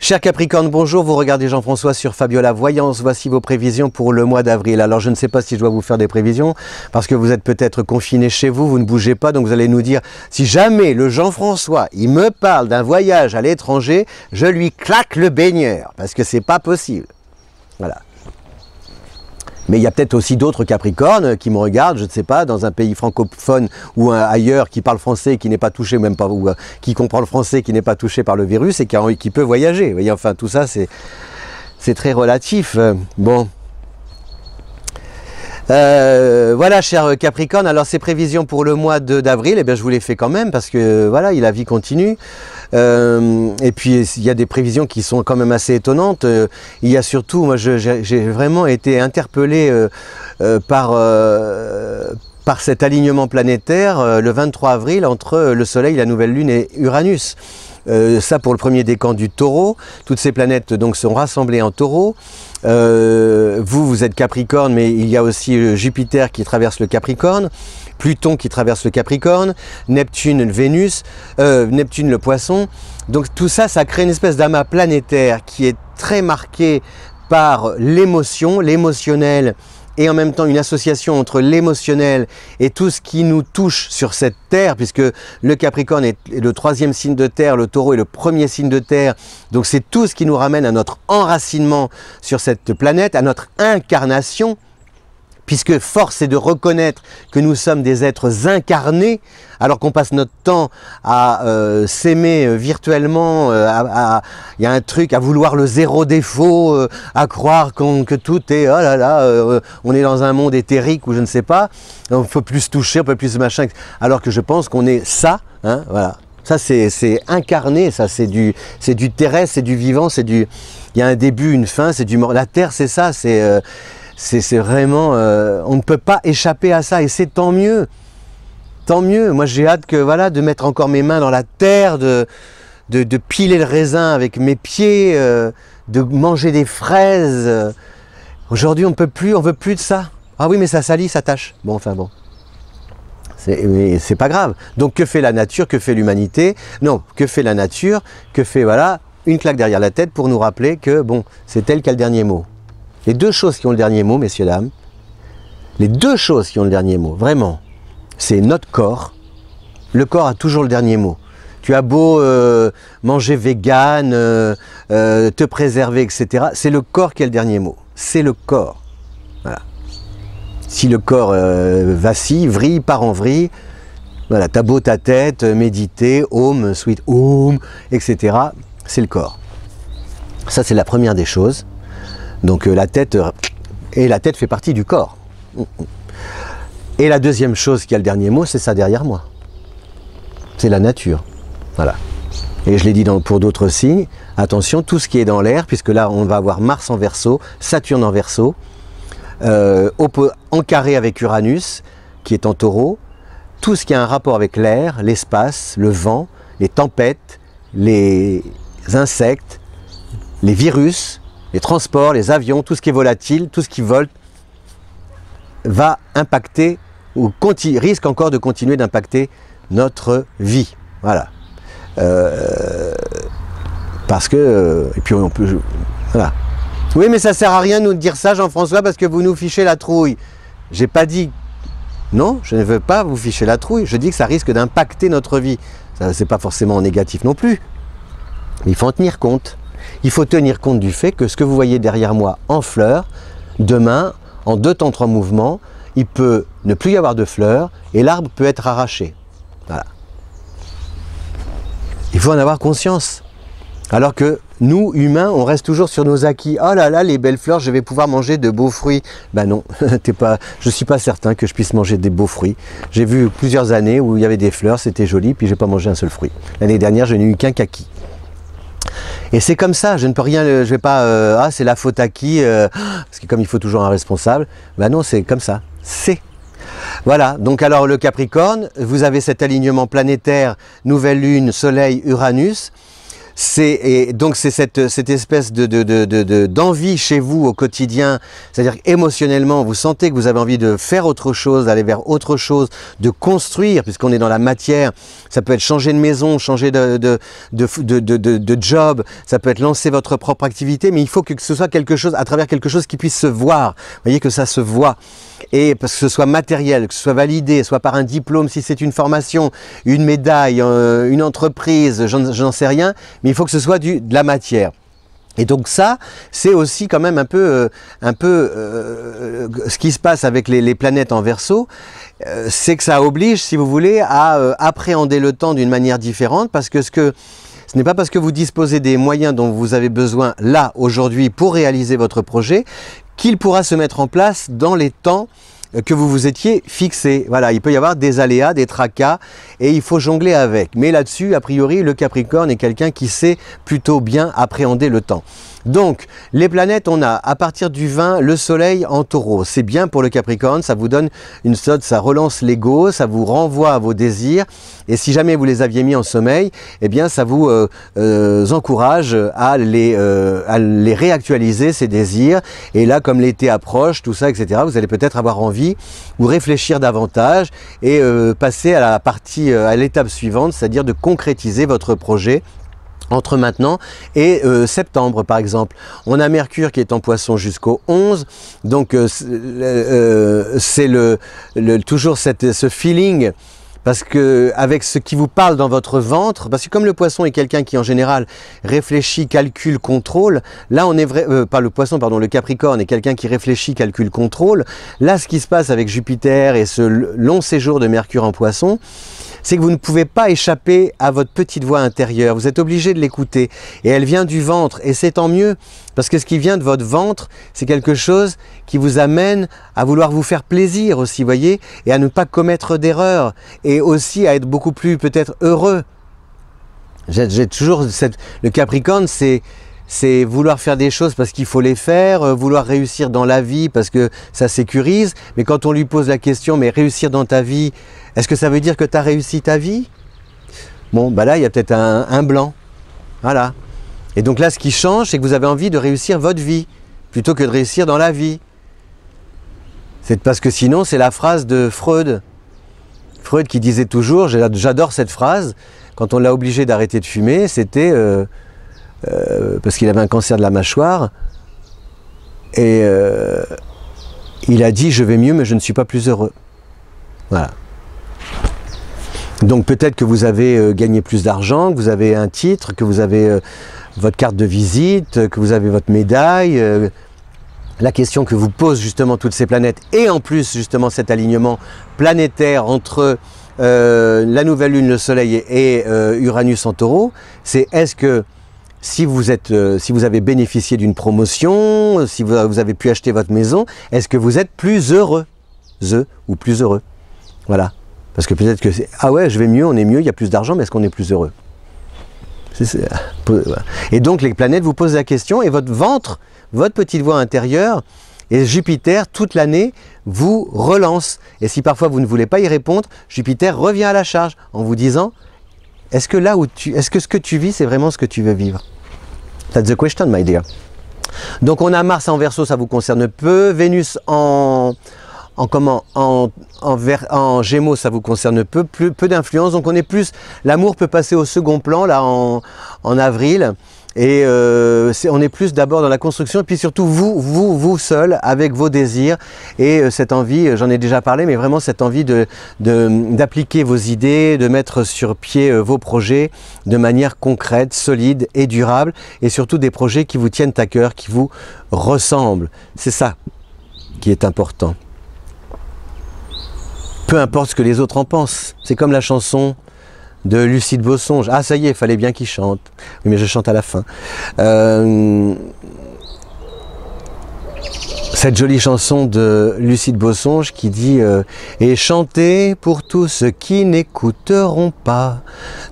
Cher Capricorne, bonjour, vous regardez Jean-François sur Fabiola Voyance, voici vos prévisions pour le mois d'avril. Alors je ne sais pas si je dois vous faire des prévisions, parce que vous êtes peut-être confiné chez vous, vous ne bougez pas, donc vous allez nous dire, si jamais le Jean-François, il me parle d'un voyage à l'étranger, je lui claque le baigneur, parce que c'est pas possible. Voilà. Mais il y a peut-être aussi d'autres Capricornes qui me regardent, je ne sais pas, dans un pays francophone ou ailleurs qui parle français, qui n'est pas touché, même pas, ou qui comprend le français, qui n'est pas touché par le virus et qui peut voyager. Vous voyez, enfin, tout ça, c'est très relatif. Bon. Voilà, cher Capricorne, alors ces prévisions pour le mois d'avril, eh bien, je vous les fais quand même parce que voilà, la vie continue. Et puis il y a des prévisions qui sont quand même assez étonnantes. Il y a surtout, moi j'ai vraiment été interpellé par cet alignement planétaire le 23 avril entre le Soleil, la nouvelle Lune et Uranus. Ça pour le premier décan du Taureau. Toutes ces planètes donc sont rassemblées en Taureau. Vous êtes Capricorne, mais il y a aussi Jupiter qui traverse le Capricorne, Pluton qui traverse le Capricorne, Neptune, Vénus, Neptune le Poisson. Donc tout ça, ça crée une espèce d'amas planétaire qui est très marqué par l'émotion, l'émotionnel, et en même temps une association entre l'émotionnel et tout ce qui nous touche sur cette terre, puisque le Capricorne est le troisième signe de terre, le Taureau est le premier signe de terre, donc c'est tout ce qui nous ramène à notre enracinement sur cette planète, à notre incarnation, puisque force est de reconnaître que nous sommes des êtres incarnés, alors qu'on passe notre temps à s'aimer virtuellement, il y a un truc à vouloir le zéro défaut, à croire que tout est, oh là là, on est dans un monde éthérique ou je ne sais pas, on peut plus se toucher, on peut plus se machin, alors que je pense qu'on est ça, hein, voilà. Ça c'est incarné, ça c'est du terrestre, c'est du vivant, il y a un début, une fin, c'est du mort. La Terre c'est ça, c'est vraiment, on ne peut pas échapper à ça et c'est tant mieux. Tant mieux. Moi j'ai hâte voilà, de mettre encore mes mains dans la terre, de piler le raisin avec mes pieds, de manger des fraises. Aujourd'hui on veut plus de ça. Ah oui mais ça salit, ça tâche. Bon enfin bon. Mais c'est pas grave. Donc que fait la nature, que fait l'humanité? Non, que fait la nature? Que fait, voilà, une claque derrière la tête pour nous rappeler que bon, c'est elle qui a le dernier mot. Les deux choses qui ont le dernier mot, messieurs, dames, les deux choses qui ont le dernier mot, vraiment, c'est notre corps. Le corps a toujours le dernier mot. Tu as beau manger vegan, te préserver, etc. C'est le corps qui a le dernier mot. C'est le corps. Voilà. Si le corps vacille, vrille, part en vrille, voilà, t'as beau ta tête, méditer, Om, sweet Om, etc. C'est le corps. Ça, c'est la première des choses. Donc la tête fait partie du corps. Et la deuxième chose qui a le dernier mot, c'est ça derrière moi. C'est la nature. Voilà. Et je l'ai dit pour d'autres signes, attention, tout ce qui est dans l'air, puisque là on va avoir Mars en Verseau, Saturne en Verseau, en carré avec Uranus, qui est en Taureau, tout ce qui a un rapport avec l'air, l'espace, le vent, les tempêtes, les insectes, les virus, les transports, les avions, tout ce qui est volatile, tout ce qui vole, va impacter ou risque encore de continuer d'impacter notre vie. Voilà. Parce que, et puis on peut, voilà. Oui, mais ça sert à rien de nous dire ça, Jean-François, parce que vous nous fichez la trouille. J'ai pas dit, non, je ne veux pas vous ficher la trouille. Je dis que ça risque d'impacter notre vie. Ça, c'est pas forcément négatif non plus. Mais il faut en tenir compte. Il faut tenir compte du fait que ce que vous voyez derrière moi en fleurs, demain, en 2 temps 3 mouvements, il peut ne plus y avoir de fleurs et l'arbre peut être arraché. Voilà. Il faut en avoir conscience. Alors que nous, humains, on reste toujours sur nos acquis. Oh là là, les belles fleurs, je vais pouvoir manger de beaux fruits. Ben non, je ne suis pas certain que je puisse manger des beaux fruits. J'ai vu plusieurs années où il y avait des fleurs, c'était joli, puis je n'ai pas mangé un seul fruit. L'année dernière, je n'ai eu qu'un kaki. Et c'est comme ça, je ne peux rien, je vais pas, ah c'est la faute à qui, parce que comme il faut toujours un responsable, ben non, c'est comme ça, c'est. Voilà, donc alors le Capricorne, vous avez cet alignement planétaire, nouvelle lune, soleil, Uranus. Et donc c'est cette espèce d'envie chez vous au quotidien, c'est-à-dire émotionnellement, vous sentez que vous avez envie de faire autre chose, d'aller vers autre chose, de construire, puisqu'on est dans la matière. Ça peut être changer de maison, changer de job, ça peut être lancer votre propre activité, mais il faut que ce soit quelque chose, à travers quelque chose qui puisse se voir. Vous voyez que ça se voit. Et parce que ce soit matériel, que ce soit validé, soit par un diplôme, si c'est une formation, une médaille, une entreprise, j'en sais rien, mais il faut que ce soit de la matière. Et donc ça, c'est aussi quand même un peu ce qui se passe avec les planètes en Verseau, c'est que ça oblige, si vous voulez, à appréhender le temps d'une manière différente, parce que ce n'est pas parce que vous disposez des moyens dont vous avez besoin là, aujourd'hui, pour réaliser votre projet, qu'il pourra se mettre en place dans les temps que vous vous étiez fixé. Voilà, il peut y avoir des aléas, des tracas, et il faut jongler avec. Mais là-dessus, a priori, le Capricorne est quelqu'un qui sait plutôt bien appréhender le temps. Donc, les planètes, on a à partir du 20 le Soleil en Taureau. C'est bien pour le Capricorne, ça vous donne une sorte, ça relance l'ego, ça vous renvoie à vos désirs. Et si jamais vous les aviez mis en sommeil, eh bien, ça vous encourage à les réactualiser, ces désirs. Et là, comme l'été approche, tout ça, etc., vous allez peut-être avoir envie ou réfléchir davantage et passer à la partie, à l'étape suivante, c'est-à-dire de concrétiser votre projet entre maintenant et septembre, par exemple. On a Mercure qui est en Poisson jusqu'au 11, donc c'est toujours ce feeling, parce que avec ce qui vous parle dans votre ventre, parce que comme le Poisson est quelqu'un qui en général réfléchit, calcule, contrôle, là on est pas le Poisson, pardon, le Capricorne est quelqu'un qui réfléchit, calcule, contrôle. Là, ce qui se passe avec Jupiter et ce long séjour de Mercure en Poisson, c'est que vous ne pouvez pas échapper à votre petite voix intérieure, vous êtes obligé de l'écouter, et elle vient du ventre, et c'est tant mieux, parce que ce qui vient de votre ventre, c'est quelque chose qui vous amène à vouloir vous faire plaisir aussi, voyez, et à ne pas commettre d'erreurs, et aussi à être beaucoup plus peut-être heureux. J'ai toujours le Capricorne, c'est vouloir faire des choses parce qu'il faut les faire, vouloir réussir dans la vie parce que ça sécurise, mais quand on lui pose la question, mais réussir dans ta vie, est-ce que ça veut dire que tu as réussi ta vie? Bon, bah là, il y a peut-être un blanc. Voilà. Et donc là, ce qui change, c'est que vous avez envie de réussir votre vie, plutôt que de réussir dans la vie. C'est parce que sinon, c'est la phrase de Freud. Freud qui disait toujours, j'adore cette phrase, quand on l'a obligé d'arrêter de fumer, c'était parce qu'il avait un cancer de la mâchoire, et il a dit « je vais mieux mais je ne suis pas plus heureux ». Voilà. Donc peut-être que vous avez gagné plus d'argent, que vous avez un titre, que vous avez votre carte de visite, que vous avez votre médaille. La question que vous posent justement toutes ces planètes, et en plus justement cet alignement planétaire entre la nouvelle lune, le soleil et Uranus en Taureau, c'est est-ce que si vous avez bénéficié d'une promotion, si vous avez pu acheter votre maison, est-ce que vous êtes plus heureux ou plus heureux? Voilà. Parce que peut-être que c'est, ah ouais, je vais mieux, on est mieux, il y a plus d'argent, mais est-ce qu'on est plus heureux? Et donc les planètes vous posent la question, et votre ventre, votre petite voix intérieure, et Jupiter, toute l'année, vous relance. Et si parfois vous ne voulez pas y répondre, Jupiter revient à la charge en vous disant, est-ce que ce que tu vis, c'est vraiment ce que tu veux vivre? That's the question, my dear. Donc on a Mars en Verseau, ça vous concerne peu. Vénus en Gémeaux, ça vous concerne peu d'influence. Donc on est plus, l'amour peut passer au second plan là en avril. Et on est plus d'abord dans la construction, et puis surtout vous seul, avec vos désirs, et cette envie, j'en ai déjà parlé, mais vraiment cette envie d'appliquer vos idées, de mettre sur pied vos projets de manière concrète, solide et durable, et surtout des projets qui vous tiennent à cœur, qui vous ressemblent. C'est ça qui est important. Peu importe ce que les autres en pensent. C'est comme la chanson de Lucide Bosson. Ah ça y est, il fallait bien qu'il chante. Oui, mais je chante à la fin. Cette jolie chanson de Lucide Bossonge qui dit et chantez pour tous ceux qui n'écouteront pas,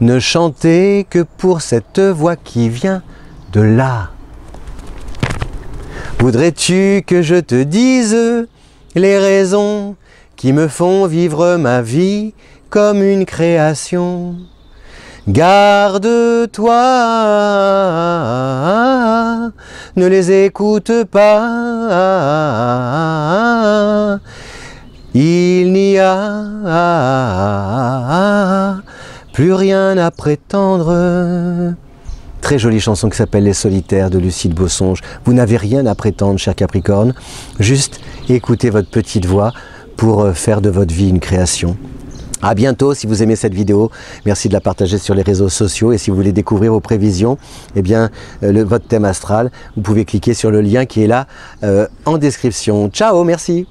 ne chantez que pour cette voix qui vient de là. Voudrais-tu que je te dise les raisons qui me font vivre ma vie comme une création? Garde-toi, ne les écoute pas. Il n'y a plus rien à prétendre. Très jolie chanson qui s'appelle Les Solitaires de Lucide Bosonge. Vous n'avez rien à prétendre, cher Capricorne. Juste écoutez votre petite voix pour faire de votre vie une création. À bientôt. Si vous aimez cette vidéo, merci de la partager sur les réseaux sociaux. Et si vous voulez découvrir vos prévisions, eh bien, votre thème astral, vous pouvez cliquer sur le lien qui est là en description. Ciao, merci.